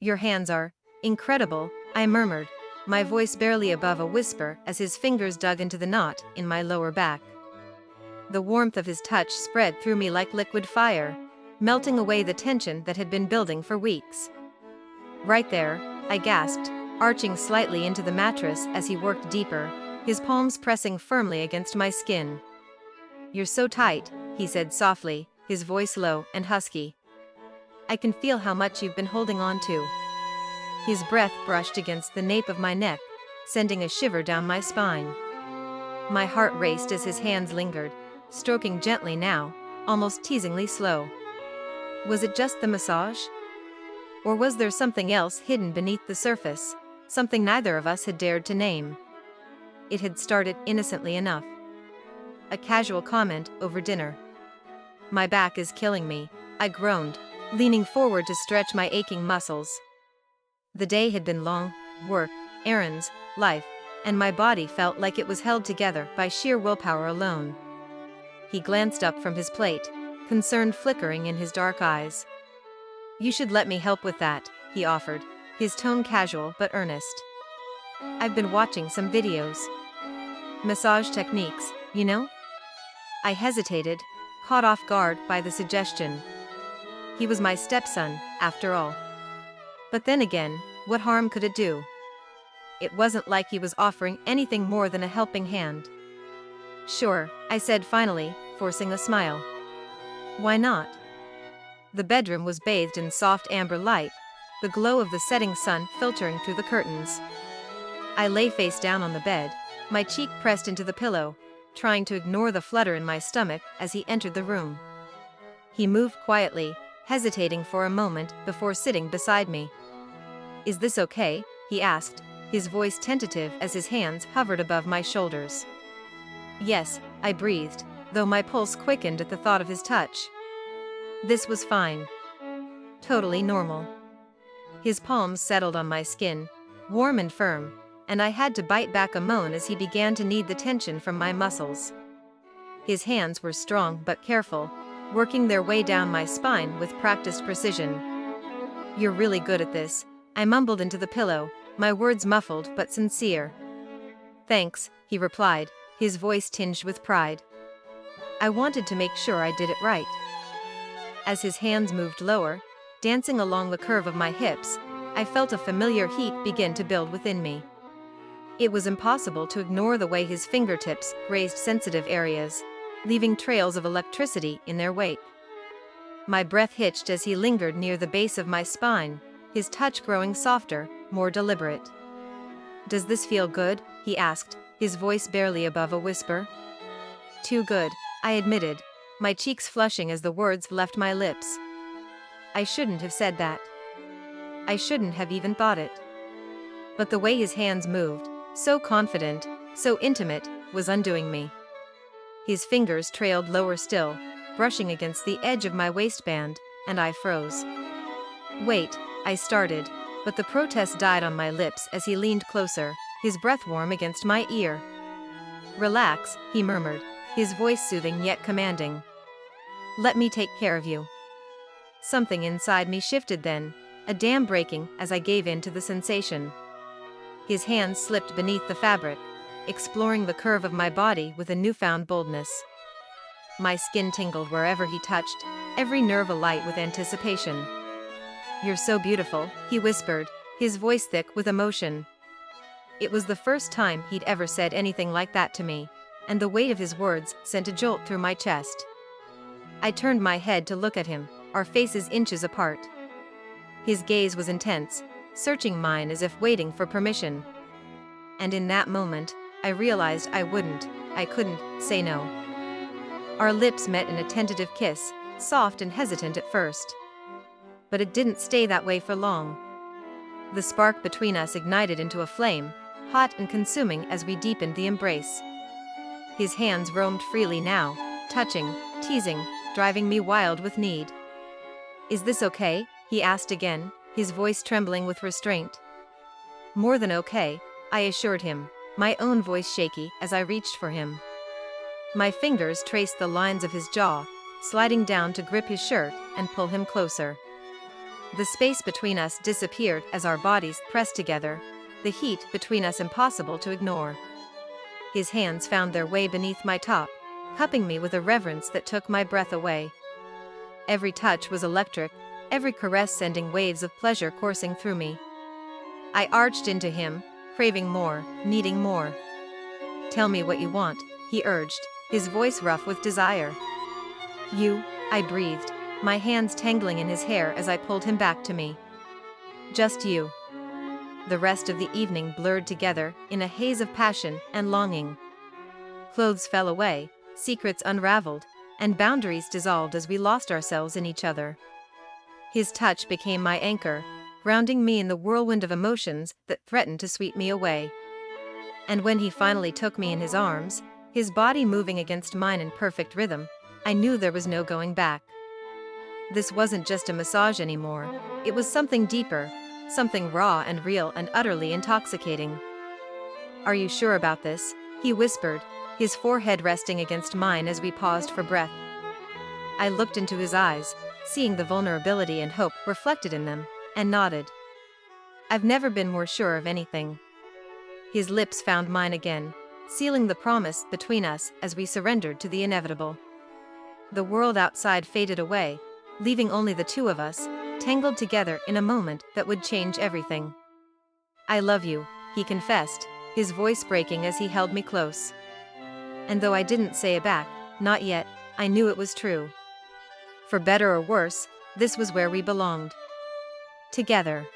Your hands are incredible, I murmured, my voice barely above a whisper as his fingers dug into the knot in my lower back. The warmth of his touch spread through me like liquid fire, melting away the tension that had been building for weeks. Right there, I gasped, arching slightly into the mattress as he worked deeper, his palms pressing firmly against my skin. You're so tight, he said softly, his voice low and husky. I can feel how much you've been holding on to. His breath brushed against the nape of my neck, sending a shiver down my spine. My heart raced as his hands lingered, stroking gently now, almost teasingly slow. Was it just the massage? Or was there something else hidden beneath the surface, something neither of us had dared to name? It had started innocently enough. A casual comment over dinner. My back is killing me, I groaned, leaning forward to stretch my aching muscles. The day had been long, work, errands, life, and my body felt like it was held together by sheer willpower alone. He glanced up from his plate, concern flickering in his dark eyes. You should let me help with that, he offered, his tone casual but earnest. I've been watching some videos. Massage techniques, you know? I hesitated, caught off guard by the suggestion. He was my stepson, after all. But then again, what harm could it do? It wasn't like he was offering anything more than a helping hand. Sure, I said finally, forcing a smile. Why not? The bedroom was bathed in soft amber light, the glow of the setting sun filtering through the curtains. I lay face down on the bed, my cheek pressed into the pillow, trying to ignore the flutter in my stomach as he entered the room. He moved quietly, hesitating for a moment before sitting beside me. Is this okay? He asked, his voice tentative as his hands hovered above my shoulders. Yes, I breathed, though my pulse quickened at the thought of his touch. This was fine. Totally normal. His palms settled on my skin, warm and firm, and I had to bite back a moan as he began to knead the tension from my muscles. His hands were strong but careful, working their way down my spine with practiced precision. You're really good at this, I mumbled into the pillow, my words muffled but sincere. Thanks, he replied, his voice tinged with pride. I wanted to make sure I did it right. As his hands moved lower, dancing along the curve of my hips, I felt a familiar heat begin to build within me. It was impossible to ignore the way his fingertips grazed sensitive areas, leaving trails of electricity in their wake. My breath hitched as he lingered near the base of my spine, his touch growing softer, more deliberate. Does this feel good? He asked, his voice barely above a whisper. Too good, I admitted, my cheeks flushing as the words left my lips. I shouldn't have said that. I shouldn't have even thought it. But the way his hands moved, so confident, so intimate, was undoing me. His fingers trailed lower still, brushing against the edge of my waistband, and I froze. Wait, I started, but the protest died on my lips as he leaned closer, his breath warm against my ear. Relax, he murmured, his voice soothing yet commanding. Let me take care of you. Something inside me shifted then, a dam breaking as I gave in to the sensation. His hands slipped beneath the fabric, exploring the curve of my body with a newfound boldness. My skin tingled wherever he touched, every nerve alight with anticipation. You're so beautiful, he whispered, his voice thick with emotion. It was the first time he'd ever said anything like that to me, and the weight of his words sent a jolt through my chest. I turned my head to look at him, our faces inches apart. His gaze was intense, searching mine as if waiting for permission. And in that moment, I realized I couldn't say no. Our lips met in a tentative kiss, soft and hesitant at first. But it didn't stay that way for long. The spark between us ignited into a flame, hot and consuming as we deepened the embrace. His hands roamed freely now, touching, teasing, driving me wild with need. Is this okay? He asked again, his voice trembling with restraint. More than okay, I assured him, my own voice shaky as I reached for him. My fingers traced the lines of his jaw, sliding down to grip his shirt and pull him closer. The space between us disappeared as our bodies pressed together, the heat between us impossible to ignore. His hands found their way beneath my top, cupping me with a reverence that took my breath away. Every touch was electric, every caress sending waves of pleasure coursing through me. I arched into him, craving more, needing more. "Tell me what you want," he urged, his voice rough with desire. "You," I breathed, my hands tangling in his hair as I pulled him back to me. "Just you." The rest of the evening blurred together in a haze of passion and longing. Clothes fell away, secrets unraveled, and boundaries dissolved as we lost ourselves in each other. His touch became my anchor, grounding me in the whirlwind of emotions that threatened to sweep me away. And when he finally took me in his arms, his body moving against mine in perfect rhythm, I knew there was no going back. This wasn't just a massage anymore, it was something deeper, something raw and real and utterly intoxicating. "Are you sure about this?" he whispered, his forehead resting against mine as we paused for breath. I looked into his eyes, seeing the vulnerability and hope reflected in them, and nodded. "I've never been more sure of anything." His lips found mine again, sealing the promise between us as we surrendered to the inevitable. The world outside faded away, leaving only the two of us, tangled together in a moment that would change everything. "I love you," he confessed, his voice breaking as he held me close. And though I didn't say it back, not yet, I knew it was true. For better or worse, this was where we belonged. Together.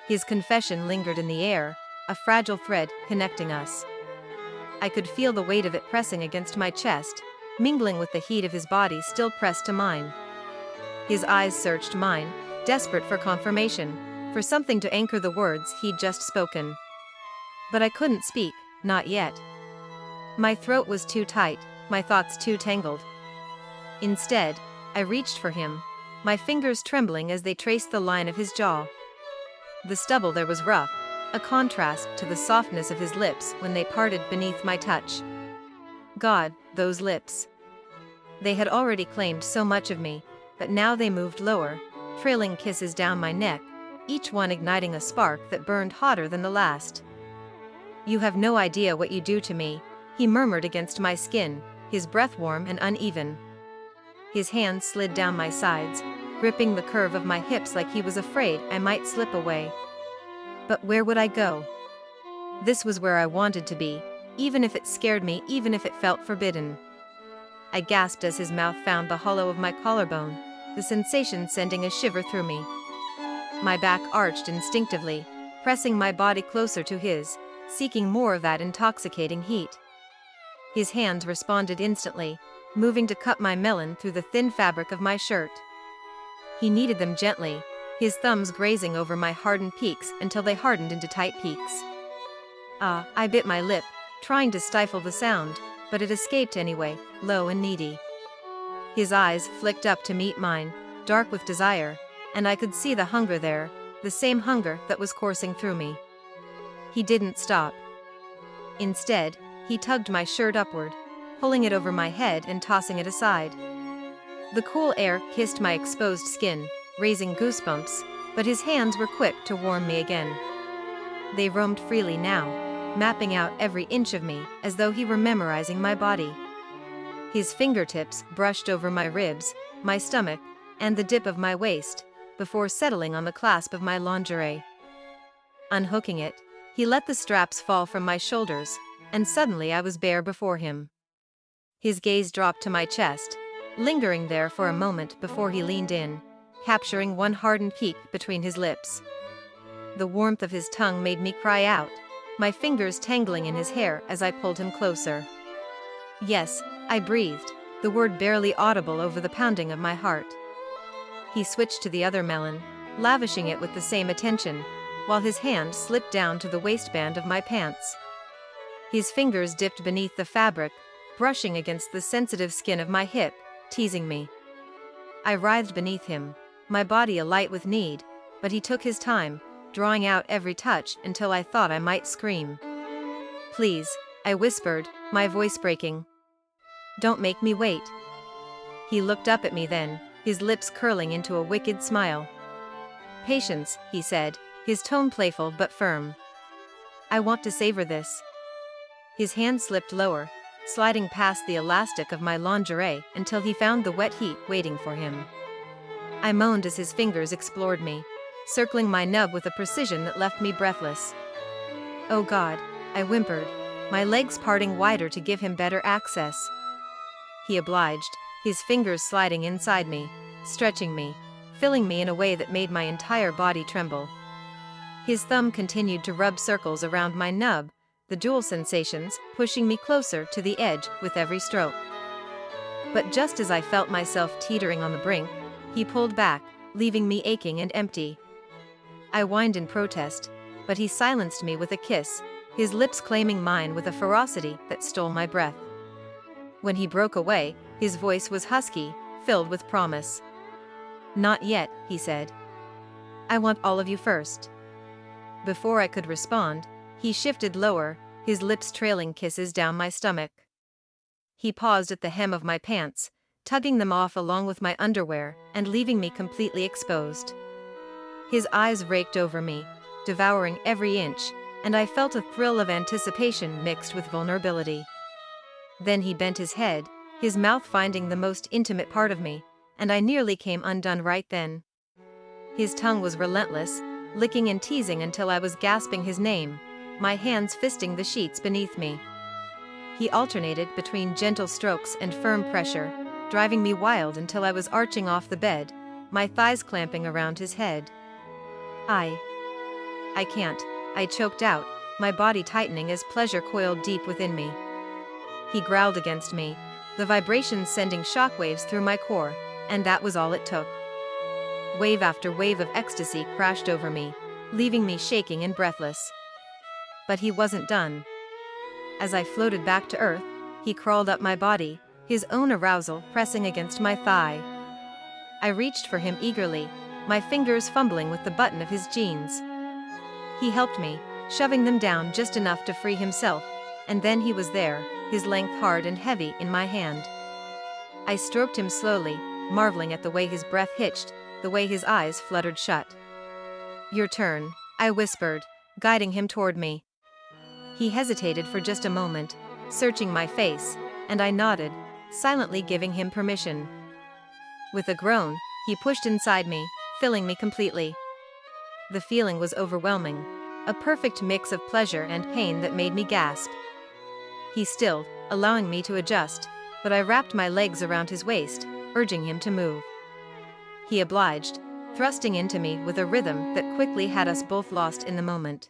His confession lingered in the air, a fragile thread connecting us. I could feel the weight of it pressing against my chest, mingling with the heat of his body still pressed to mine. His eyes searched mine, desperate for confirmation, for something to anchor the words he'd just spoken. But I couldn't speak, not yet. My throat was too tight, my thoughts too tangled. Instead, I reached for him, my fingers trembling as they traced the line of his jaw. The stubble there was rough, a contrast to the softness of his lips when they parted beneath my touch. God, those lips. They had already claimed so much of me, but now they moved lower, trailing kisses down my neck, each one igniting a spark that burned hotter than the last. "You have no idea what you do to me," he murmured against my skin, his breath warm and uneven. His hands slid down my sides, gripping the curve of my hips like he was afraid I might slip away. But where would I go? This was where I wanted to be, even if it scared me, even if it felt forbidden. I gasped as his mouth found the hollow of my collarbone, the sensation sending a shiver through me. My back arched instinctively, pressing my body closer to his, seeking more of that intoxicating heat. His hands responded instantly, moving to cut my melon through the thin fabric of my shirt. He kneaded them gently, his thumbs grazing over my hardened peaks until they hardened into tight peaks. I bit my lip, trying to stifle the sound, but it escaped anyway, low and needy. His eyes flicked up to meet mine, dark with desire, and I could see the hunger there, the same hunger that was coursing through me. He didn't stop. Instead, he tugged my shirt upward, pulling it over my head and tossing it aside. The cool air kissed my exposed skin, raising goosebumps, but his hands were quick to warm me again. They roamed freely now, mapping out every inch of me as though he were memorizing my body. His fingertips brushed over my ribs, my stomach, and the dip of my waist, before settling on the clasp of my lingerie. Unhooking it, he let the straps fall from my shoulders, and suddenly I was bare before him. His gaze dropped to my chest, lingering there for a moment before he leaned in, capturing one hardened peak between his lips. The warmth of his tongue made me cry out, my fingers tangling in his hair as I pulled him closer. "Yes," I breathed, the word barely audible over the pounding of my heart. He switched to the other melon, lavishing it with the same attention, while his hand slipped down to the waistband of my pants. His fingers dipped beneath the fabric, brushing against the sensitive skin of my hip, teasing me. I writhed beneath him, my body alight with need, but he took his time, drawing out every touch until I thought I might scream. "Please," I whispered, my voice breaking. "Don't make me wait." He looked up at me then, his lips curling into a wicked smile. Patience, he said, his tone playful but firm. I want to savor this. His hand slipped lower, sliding past the elastic of my lingerie until he found the wet heat waiting for him. I moaned as his fingers explored me, circling my nub with a precision that left me breathless. Oh God, I whimpered, my legs parting wider to give him better access. He obliged, his fingers sliding inside me, stretching me, filling me in a way that made my entire body tremble. His thumb continued to rub circles around my nub, the dual sensations pushing me closer to the edge with every stroke. But just as I felt myself teetering on the brink, he pulled back, leaving me aching and empty. I whined in protest, but he silenced me with a kiss, his lips claiming mine with a ferocity that stole my breath. When he broke away, his voice was husky, filled with promise. Not yet, he said. I want all of you first. Before I could respond, he shifted lower, his lips trailing kisses down my stomach. He paused at the hem of my pants, tugging them off along with my underwear and leaving me completely exposed. His eyes raked over me, devouring every inch, and I felt a thrill of anticipation mixed with vulnerability. Then he bent his head, his mouth finding the most intimate part of me, and I nearly came undone right then. His tongue was relentless, licking and teasing until I was gasping his name, my hands fisting the sheets beneath me. He alternated between gentle strokes and firm pressure, driving me wild until I was arching off the bed, my thighs clamping around his head. I can't, I choked out, my body tightening as pleasure coiled deep within me. He growled against me, the vibrations sending shockwaves through my core, and that was all it took. Wave after wave of ecstasy crashed over me, leaving me shaking and breathless. But he wasn't done. As I floated back to earth, he crawled up my body, his own arousal pressing against my thigh. I reached for him eagerly, my fingers fumbling with the button of his jeans. He helped me, shoving them down just enough to free himself, and then he was there, his length hard and heavy in my hand. I stroked him slowly, marveling at the way his breath hitched, the way his eyes fluttered shut. Your turn, I whispered, guiding him toward me. He hesitated for just a moment, searching my face, and I nodded, silently giving him permission. With a groan, he pushed inside me, filling me completely. The feeling was overwhelming, a perfect mix of pleasure and pain that made me gasp. He stilled, allowing me to adjust, but I wrapped my legs around his waist, urging him to move. He obliged, thrusting into me with a rhythm that quickly had us both lost in the moment.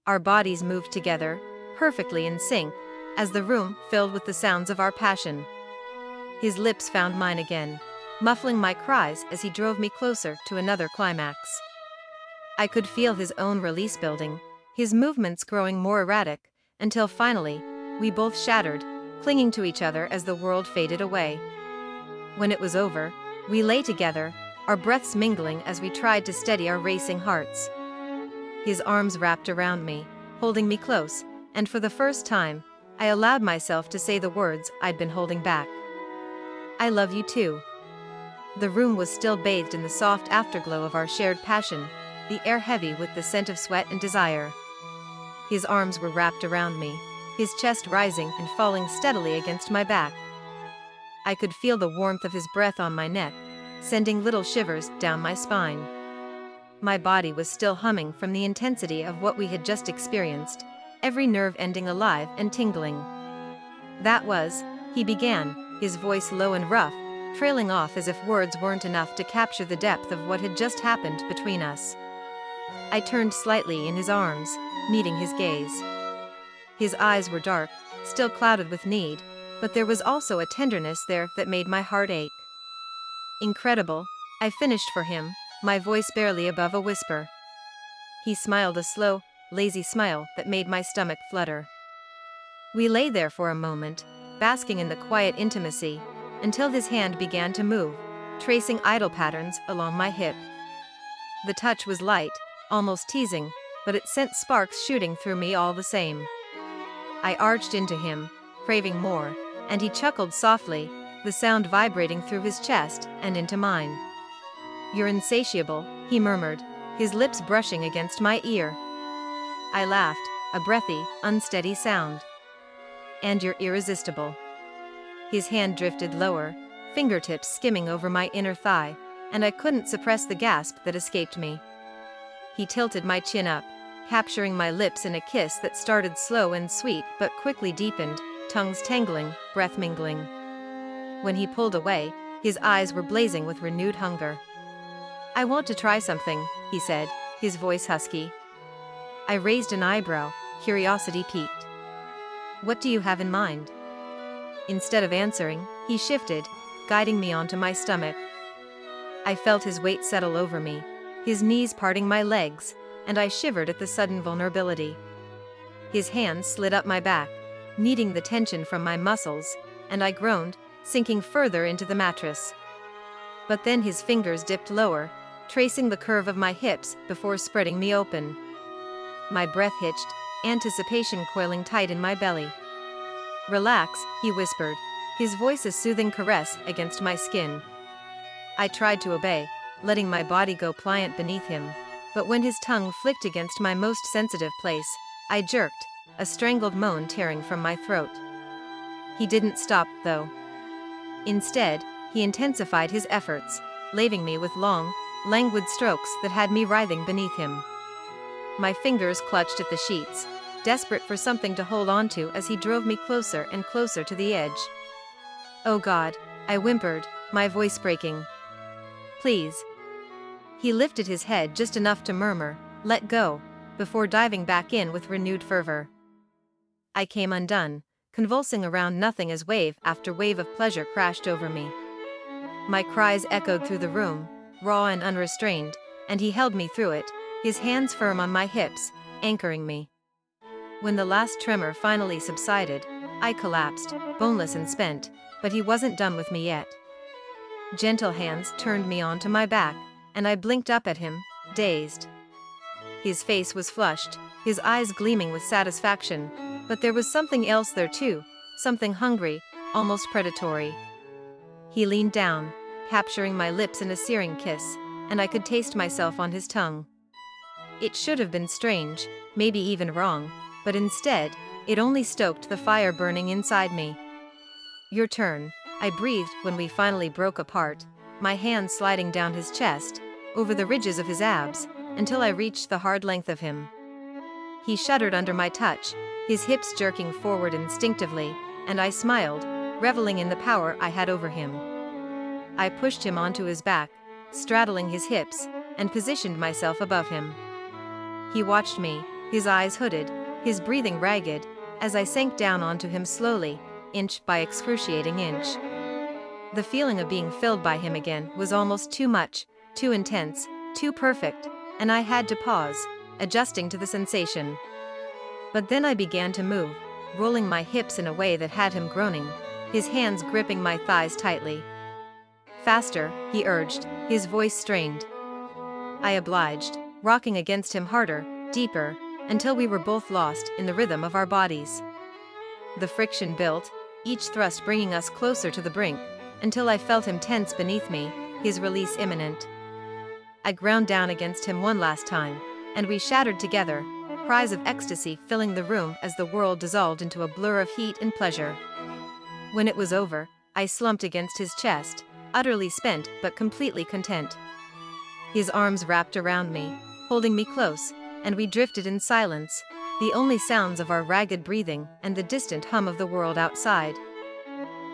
Our bodies moved together, perfectly in sync, as the room filled with the sounds of our passion. His lips found mine again, muffling my cries as he drove me closer to another climax. I could feel his own release building, his movements growing more erratic, until finally, we both shattered, clinging to each other as the world faded away. When it was over, we lay together, our breaths mingling as we tried to steady our racing hearts. His arms wrapped around me, holding me close, and for the first time, I allowed myself to say the words I'd been holding back. I love you too. The room was still bathed in the soft afterglow of our shared passion, the air heavy with the scent of sweat and desire. His arms were wrapped around me, his chest rising and falling steadily against my back. I could feel the warmth of his breath on my neck, sending little shivers down my spine. My body was still humming from the intensity of what we had just experienced, every nerve ending alive and tingling. That was, he began, his voice low and rough, trailing off as if words weren't enough to capture the depth of what had just happened between us. I turned slightly in his arms, meeting his gaze. His eyes were dark, still clouded with need, but there was also a tenderness there that made my heart ache. Incredible, I finished for him, my voice barely above a whisper. He smiled a slow, lazy smile that made my stomach flutter. We lay there for a moment, basking in the quiet intimacy, until his hand began to move, tracing idle patterns along my hip. The touch was light, almost teasing, but it sent sparks shooting through me all the same. I arched into him, craving more, and he chuckled softly, the sound vibrating through his chest and into mine. You're insatiable, he murmured, his lips brushing against my ear. I laughed, a breathy, unsteady sound. And you're irresistible. His hand drifted lower, fingertips skimming over my inner thigh, and I couldn't suppress the gasp that escaped me. He tilted my chin up, capturing my lips in a kiss that started slow and sweet but quickly deepened, tongues tangling, breath mingling. When he pulled away, his eyes were blazing with renewed hunger. "I want to try something," he said, his voice husky. I raised an eyebrow, curiosity piqued. "What do you have in mind?" Instead of answering, he shifted, guiding me onto my stomach. I felt his weight settle over me, his knees parting my legs, and I shivered at the sudden vulnerability. His hands slid up my back, kneading the tension from my muscles, and I groaned, sinking further into the mattress. But then his fingers dipped lower, tracing the curve of my hips before spreading me open. My breath hitched, anticipation coiling tight in my belly. "Relax," he whispered, his voice a soothing caress against my skin. I tried to obey, letting my body go pliant beneath him, but when his tongue flicked against my most sensitive place, I jerked, a strangled moan tearing from my throat. He didn't stop, though. Instead, he intensified his efforts, laving me with long, languid strokes that had me writhing beneath him. My fingers clutched at the sheets, desperate for something to hold on to as he drove me closer and closer to the edge. "Oh God," I whimpered, my voice breaking. "Please." He lifted his head just enough to murmur, "Let go," before diving back in with renewed fervor. I came undone, convulsing around nothing as wave after wave of pleasure crashed over me. My cries echoed through the room, raw and unrestrained, and he held me through it, his hands firm on my hips, anchoring me. When the last tremor finally subsided, I collapsed, boneless and spent, but he wasn't done with me yet. Gentle hands turned me onto my back, and I blinked up at him, dazed. His face was flushed, his eyes gleaming with satisfaction, but there was something else there too, something hungry, almost predatory. He leaned down, capturing my lips in a searing kiss, and I could taste myself on his tongue. It should have been strange, maybe even wrong, but instead, it only stoked the fire burning inside me. "Your turn," I breathed when we finally broke apart, my hands sliding down his chest, over the ridges of his abs, until I reached the hard length of him. He shuddered under my touch, his hips jerking forward instinctively, and I smiled, reveling in the power I had over him. I pushed him onto his back, straddling his hips, and positioned myself above him. He watched me, his eyes hooded, his breathing ragged, as I sank down onto him slowly, inch by excruciating inch. The feeling of being filled by him again was almost too much, too intense, too perfect, and I had to pause, adjusting to the sensation. But then I began to move, rolling my hips in a way that had him groaning, his hands gripping my thighs tightly. "Faster," he urged, his voice strained. I obliged, rocking against him harder, deeper, until we were both lost in the rhythm of our bodies. The friction built, each thrust bringing us closer to the brink, until I felt him tense beneath me, his release imminent. I ground down against him one last time, and we shattered together, cries of ecstasy filling the room as the world dissolved into a blur of heat and pleasure. When it was over, I slumped against his chest, utterly spent but completely content. His arms wrapped around me, holding me close, and we drifted in silence, the only sounds of our ragged breathing and the distant hum of the world outside.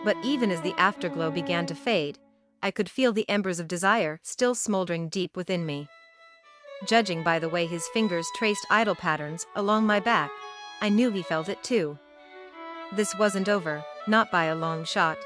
But even as the afterglow began to fade, I could feel the embers of desire still smoldering deep within me. Judging by the way his fingers traced idle patterns along my back, I knew he felt it too. This wasn't over, not by a long shot.